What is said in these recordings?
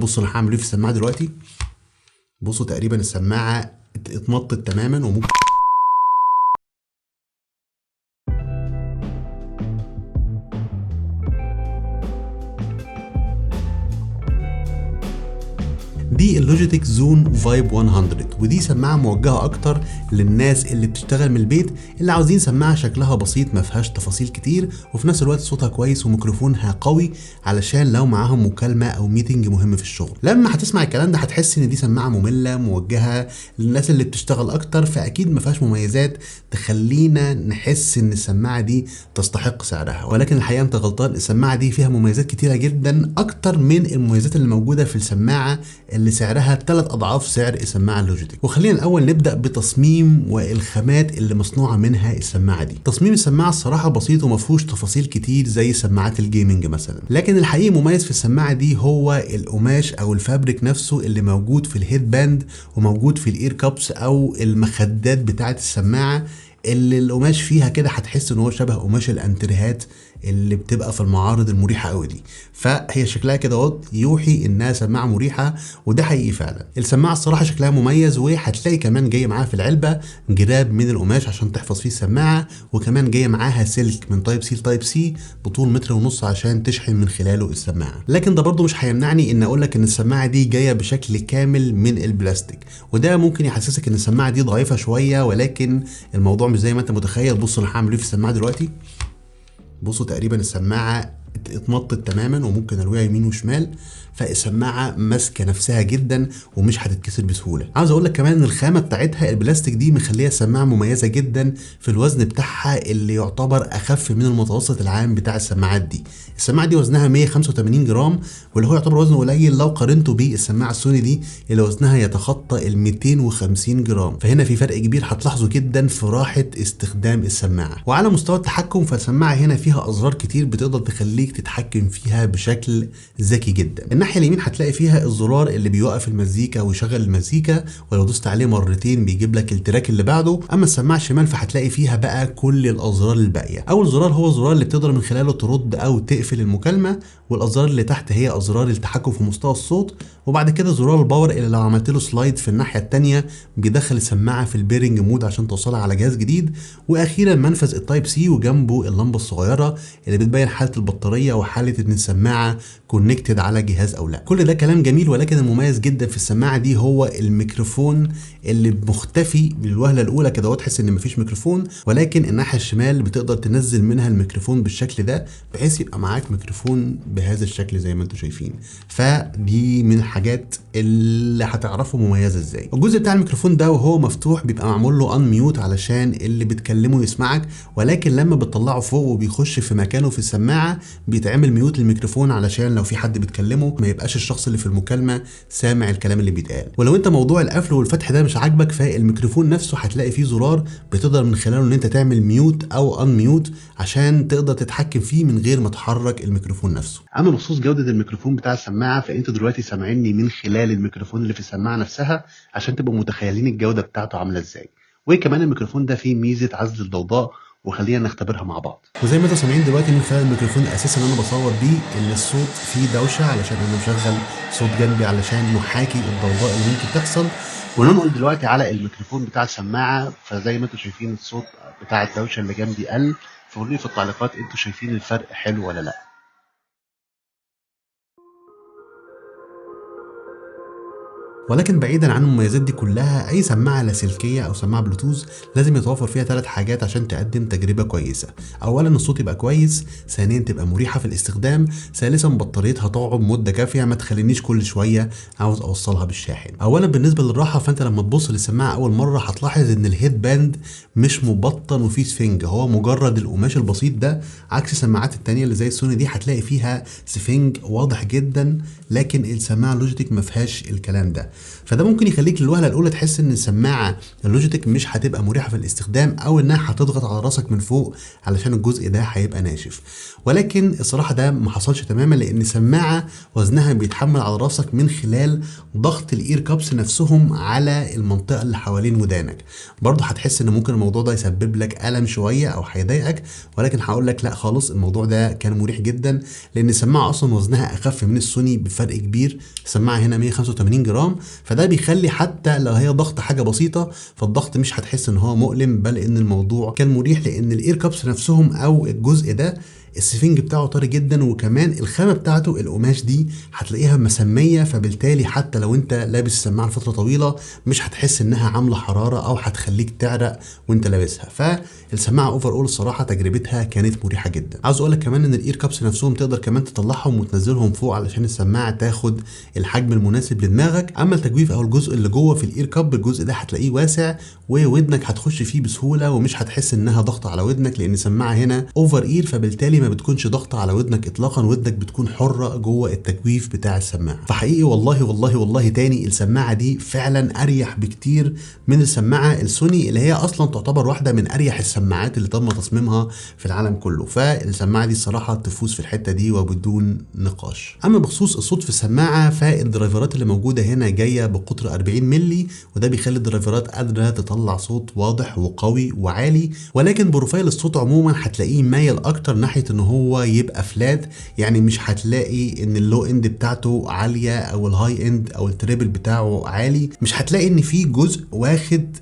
بصوا انا هعمل ايه في السماعه دلوقتي. بصوا تقريبا السماعه اتمطت تماما وممكن دي اللوجيتك زون فايب 100، ودي سماعه موجهه اكتر للناس اللي بتشتغل من البيت، اللي عاوزين سماعه شكلها بسيط ما فيهاش تفاصيل كتير وفي نفس الوقت صوتها كويس وميكروفونها قوي، علشان لو معاهم مكالمه او ميتنج مهم في الشغل. لما هتسمع الكلام ده هتحس ان دي سماعه ممله موجهه للناس اللي بتشتغل اكتر، فاكيد ما فيهاش مميزات تخلينا نحس ان السماعه دي تستحق سعرها. ولكن الحقيقه انت غلطان، السماعه دي فيها مميزات كتيره جدا اكتر من المميزات اللي موجوده في السماعه اللي سعرها 3 أضعاف سعر السماعه اللوجيتك. وخلينا الاول نبدا بتصميم والخامات اللي مصنوعه منها السماعه دي. تصميم السماعه الصراحه بسيط وما فيهوش تفاصيل كتير زي سماعات الجيمنج مثلا، لكن الحقيقي مميز في السماعه دي هو القماش او الفابريك نفسه اللي موجود في الهيد باند وموجود في الاير كابس او المخدات بتاعه السماعه، اللي القماش فيها كده هتحس ان هو شبه قماش الانتريهات اللي بتبقى في المعارض المريحه قوي دي، فهي شكلها كده اهو يوحي انها سماعه مريحه، وده حقيقي فعلا. السماعه الصراحه شكلها مميز، وهتلاقي كمان جاي معاها في العلبه جراب من القماش عشان تحفظ فيه السماعه، وكمان جايه معاها سلك من تايب سي لتايب سي بطول 1.5 متر عشان تشحن من خلاله السماعه. لكن ده برضو مش هيمنعني ان اقول لك ان السماعه دي جايه بشكل كامل من البلاستيك، وده ممكن يحسسك ان السماعه دي ضعيفه شويه، ولكن الموضوع مش زي ما انت متخيل. بصوا انا هعمل ايه في السماعه دلوقتي. بصوا تقريبا السماعه اتمطت تماما وممكن الويها يمين وشمال، فالسماعه ماسكه نفسها جدا ومش هتتكسر بسهوله. عاوز اقول لك كمان ان الخامه بتاعتها البلاستيك دي مخليها السماعه مميزه جدا في الوزن بتاعها اللي يعتبر اخف من المتوسط العام بتاع السماعات دي. السماعه دي وزنها 185 جرام، واللي هو يعتبر وزنه قليل لو قارنته بالسماعه السوني دي اللي وزنها يتخطى ال 250 جرام، فهنا في فرق كبير هتلاحظه جدا في راحه استخدام السماعه. وعلى مستوى التحكم فالسماعه هنا فيها ازرار كتير بتقدر تخليك تتحكم فيها بشكل ذكي جدا. الناحيه اليمين هتلاقي فيها الزرار اللي بيوقف المزيكا ويشغل المزيكا، ولو دوست عليه مرتين بيجيب لك التراك اللي بعده. اما السماعه الشمال فهتلاقي فيها بقى كل الازرار الباقيه. اول زرار هو الزرار اللي بتقدر من خلاله ترد او تقفل المكالمه، والازرار اللي تحت هي ازرار التحكم في مستوى الصوت، وبعد كده زرار الباور اللي لو عملت له سلايد في الناحيه الثانيه بيدخل السماعه في البيرنج مود عشان توصلها على جهاز جديد. واخيرا منفذ التايب سي وجنبه اللمبه الصغيره اللي بتبين حاله البطاريه وحاله ان السماعه كونكتد على جهاز او لا. كل ده كلام جميل، ولكن المميز جدا في السماعه دي هو الميكروفون اللي مختفي بالوهله الاولى كده وتحس ان مفيش ميكروفون، ولكن الناحيه الشمال بتقدر تنزل منها الميكروفون بالشكل ده بحيث يبقى معاك ميكروفون بهذا الشكل زي ما انتم شايفين. فدي من الحاجات اللي هتعرفوا مميزه ازاي. الجزء بتاع الميكروفون ده وهو مفتوح بيبقى معمول له ان ميوت علشان اللي بتكلمه يسمعك، ولكن لما بتطلعه فوق وبيخش في مكانه في السماعه بيتعمل ميوت للميكروفون علشان لو في حد بيتكلمه ما يبقاش الشخص اللي في المكالمه سامع الكلام اللي بيتقال. ولو انت موضوع القفل والفتح ده مش عاجبك، فالميكروفون نفسه هتلاقي فيه زرار بتقدر من خلاله ان انت تعمل ميوت او ان ميوت عشان تقدر تتحكم فيه من غير ما تحرك الميكروفون نفسه. اما بخصوص جوده الميكروفون بتاع السماعه فانتوا دلوقتي سامعيني من خلال الميكروفون اللي في السماعه نفسها عشان تبقوا متخيلين الجوده بتاعته عامله ازاي. وكمان الميكروفون ده فيه ميزه عزل الضوضاء، وخلينا نختبرها مع بعض. وزي ما انتم سامعين دلوقتي من خلال الميكروفون الاساسي اللي انا بصور بيه ان الصوت فيه دوشه علشان انا مشغل صوت جنبي علشان نحاكي الضوضاء اللي ممكن تحصل. وننقل دلوقتي على الميكروفون بتاع السماعه، فزي ما انتم شايفين الصوت بتاع الدوشه اللي جنبي قل. فقولوا لي في التعليقات انتوا شايفين الفرق حلو ولا لا. ولكن بعيدا عن المميزات دي كلها، اي سماعه لاسلكيه او سماعه بلوتوث لازم يتوفر فيها 3 حاجات عشان تقدم تجربه كويسه. اولا الصوت يبقى كويس، ثانيا تبقى مريحه في الاستخدام، ثالثا بطاريتها تقعد مده كافيه ما تخلينيش كل شويه عاوز اوصلها بالشاحن. اولا بالنسبه للراحه، فانت لما تبص للسماعه اول مره هتلاحظ ان الهيد باند مش مبطن وفيه سفنج، هو مجرد القماش البسيط ده، عكس السماعات التانية اللي زي السوني دي هتلاقي فيها سفنج واضح جدا، لكن السماعه لوجيتك ما فيهاش الكلام ده. فده ممكن يخليك للوهله الاولى تحس ان السماعه اللوجيتك مش هتبقى مريحه في الاستخدام، او انها هتضغط على راسك من فوق علشان الجزء ده هيبقى ناشف. ولكن الصراحه ده ما حصلش تماما، لان السماعه وزنها بيتحمل على راسك من خلال ضغط الاير كابس نفسهم على المنطقه اللي حوالين ودانك. برضه هتحس ان ممكن الموضوع ده يسبب لك الم شويه او هيضايقك، ولكن هقول لك لا خالص، الموضوع ده كان مريح جدا، لان السماعه اصلا وزنها اخف من السوني بفرق كبير. السماعه هنا 185 جرام، فده بيخلي حتى لو هي ضغط حاجه بسيطه فالضغط مش هتحس ان هو مؤلم، بل ان الموضوع كان مريح، لان الاير كابس نفسهم او الجزء ده السفنج بتاعه طري جدا، وكمان الخامه بتاعته القماش دي هتلاقيها مسميه، فبالتالي حتى لو انت لابس السماعه لفتره طويله مش هتحس انها عامله حراره او هتخليك تعرق وانت لابسها. فالسماعه اوفر اول الصراحه تجربتها كانت مريحه جدا. عاوز اقول لك كمان ان الاير كابس نفسهم تقدر كمان تطلعهم وتنزلهم فوق علشان السماعه تاخد الحجم المناسب لدماغك. اما التجويف او الجزء اللي جوه في الاير كاب، الجزء ده هتلاقيه واسع وودنك هتخش فيه بسهوله، ومش هتحس انها ضغط على ودنك، لان السماعه هنا اوفر اير، فبالتالي ما بتكونش ضغط على ودنك اطلاقا، ودنك بتكون حره جوه التجويف بتاع السماعه. فحقيقي والله والله والله تاني السماعه دي فعلا اريح بكتير من السماعه السوني، اللي هي اصلا تعتبر واحده من اريح السماعات اللي تم تصميمها في العالم كله. فالسماعه دي الصراحه تفوز في الحته دي وبدون نقاش. اما بخصوص الصوت في السماعه، فالدرايفرات اللي موجوده هنا جايه بقطر 40 مللي، وده بيخلي الدرايفرات قادره تطلع صوت واضح وقوي وعالي، ولكن بروفايل الصوت عموما هتلاقيه مايل اكتر ناحيه ان هو يبقى فلات. يعني مش هتلاقي ان اللو اند بتاعته عاليه او الهاي اند او التريبل بتاعه عالي، مش هتلاقي ان في جزء واخد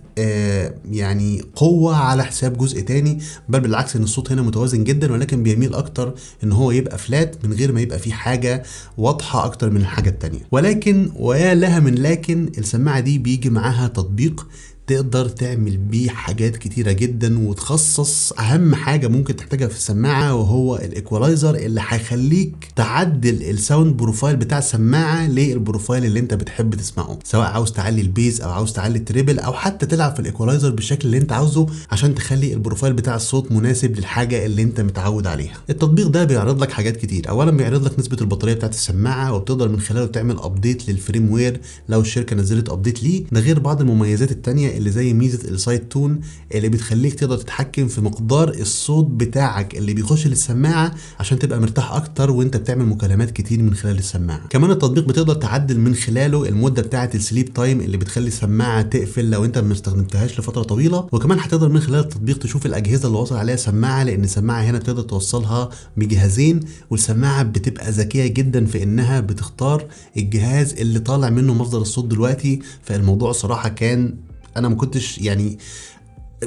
يعني قوة على حساب جزء تاني، بل بالعكس ان الصوت هنا متوازن جدا، ولكن بيميل اكتر ان هو يبقى فلات من غير ما يبقى فيه حاجة واضحة اكتر من الحاجة التانية. ولكن ويا لها من لكن، السماعة دي بيجي معاها تطبيق تقدر تعمل بيه حاجات كتيرة جدا، وتخصص اهم حاجة ممكن تحتاجها في السماعة، وهو الايكولايزر اللي هيخليك تعدل الساوند بروفايل بتاع السماعة للبروفايل اللي انت بتحب تسمعه، سواء عاوز تعلي البيز او عاوز تعلي التريبل، او حتى تلعب في الايكولايزر بالشكل اللي انت عاوزه عشان تخلي البروفايل بتاع الصوت مناسب للحاجة اللي انت متعود عليها. التطبيق ده بيعرض لك حاجات كتير. اولا بيعرض لك نسبة البطارية بتاعت السماعة، وبتقدر من خلاله تعمل ابديت للفريم وير لو الشركة نزلت ابديت ليه. ده غير بعض المميزات التانية اللي زي ميزه السايد تون اللي بتخليك تقدر تتحكم في مقدار الصوت بتاعك اللي بيخش للسماعه عشان تبقى مرتاح اكتر وانت بتعمل مكالمات كتير من خلال السماعه. كمان التطبيق بتقدر تعدل من خلاله المده بتاعه السليب تايم اللي بتخلي السماعه تقفل لو انت ما استخدمتهاش لفتره طويله. وكمان هتقدر من خلال التطبيق تشوف الاجهزه اللي واصل عليها سماعه، لان السماعه هنا بتقدر توصلها بجهازين، والسماعه بتبقى ذكيه جدا في انها بتختار الجهاز اللي طالع منه مصدر الصوت دلوقتي. فالموضوع صراحه كان انا ما كنتش يعني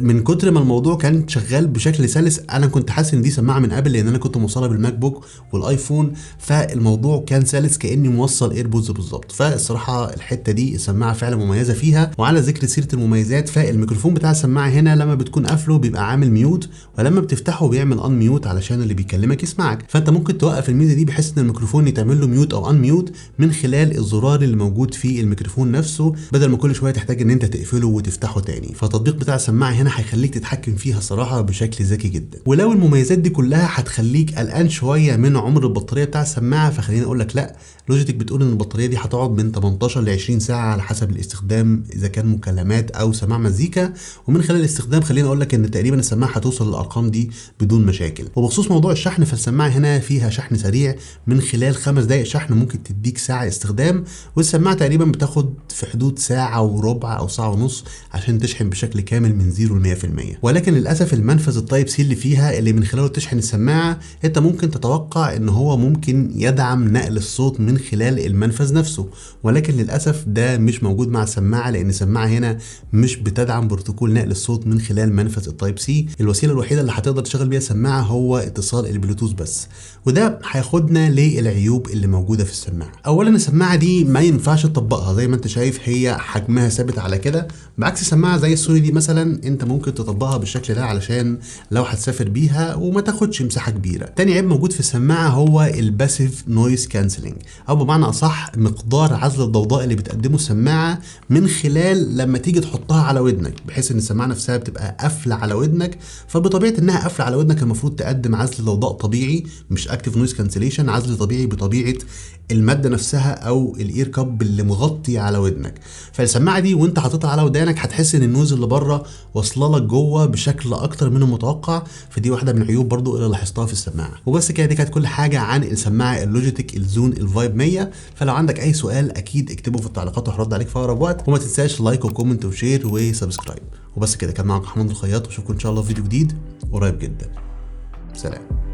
من كتر ما الموضوع كان شغال بشكل سلس، انا كنت حاسس ان دي سماعه من ابل، لان انا كنت موصلها بالماك بوك والايفون، فالموضوع كان سلس كاني موصل ايربودز بالظبط. فالصراحه الحته دي السماعه فعلا مميزه فيها. وعلى ذكر سيره المميزات، فالميكروفون بتاع السماعه هنا لما بتكون قافله بيبقى عامل ميوت، ولما بتفتحه بيعمل ان ميوت علشان اللي بيكلمك يسمعك. فانت ممكن توقف الميزه دي بحيث ان الميكروفون يتعمل له ميوت او ان ميوت من خلال الزرار اللي موجود في الميكروفون نفسه، بدل ما كل شويه تحتاج ان انت تقفله وتفتحه تاني. فالتطبيق بتاع السماعه هنا هيخليك تتحكم فيها صراحه بشكل ذكي جدا. ولو المميزات دي كلها هتخليك قلقان شويه من عمر البطاريه بتاع السماعه، فخليني اقول لك لا، لوجيتك بتقول ان البطاريه دي هتقعد من 18 ل 20 ساعه على حسب الاستخدام، اذا كان مكالمات او سماع مزيكا. ومن خلال الاستخدام خليني اقول لك ان تقريبا السماعه هتوصل للارقام دي بدون مشاكل. وبخصوص موضوع الشحن، فالسماعه هنا فيها شحن سريع، من خلال 5 دقائق شحن ممكن تديك ساعه استخدام، والسماعه تقريبا بتاخد في حدود ساعه وربع او ساعه ونص عشان تشحن بشكل كامل من 0 ل 100%. ولكن للاسف المنفذ التايب سي اللي فيها اللي من خلاله تشحن السماعه، انت ممكن تتوقع ان هو ممكن يدعم نقل الصوت من خلال المنفذ نفسه، ولكن للاسف ده مش موجود مع السماعه، لان السماعه هنا مش بتدعم بروتوكول نقل الصوت من خلال منفذ التايب سي. الوسيله الوحيده اللي هتقدر تشغل بيها السماعه هو اتصال البلوتوث بس، وده هياخدنا للعيوب اللي موجوده في السماعه. اولا السماعه دي ما ينفعش تطبقها زي ما انت شايف، هي حجمها ثابت على كده، بعكس سماعه زي السوني دي مثلا انت ممكن تطبقها بالشكل ده علشان لو هتسافر بيها وما تاخدش مساحه كبيره. تاني عيب موجود في السماعه هو الباسيف نويز كانسلنج، او بمعنى اصح مقدار عزل الضوضاء اللي بتقدمه السماعه من خلال لما تيجي تحطها على ودنك، بحيث ان السماعه نفسها بتبقى قافله على ودنك، فبطبيعه انها قافله على ودنك المفروض تقدم عزل ضوضاء طبيعي مش اكتيف نويز كانسليشن، عزل طبيعي بطبيعه الماده نفسها او الاير كاب اللي مغطي على ودنك. فالسماعه دي وانت حاططها على ودانك هتحس ان النويز اللي بره واصله لك جوه بشكل اكتر من المتوقع، فدي واحده من العيوب برضو اللي لاحظتها في السماعه. وبس كده، دي كانت كل حاجه عن السماعه اللوجيتك الزون الفايب 100. فلو عندك اي سؤال اكيد اكتبه في التعليقات وهرد عليك في اقرب وقت، وما تنساش لايك وكومنت وشير وسبسكرايب. وبس كده، كان معاكم محمد الخياط، واشوفكم ان شاء الله في فيديو جديد قريب جدا. سلام.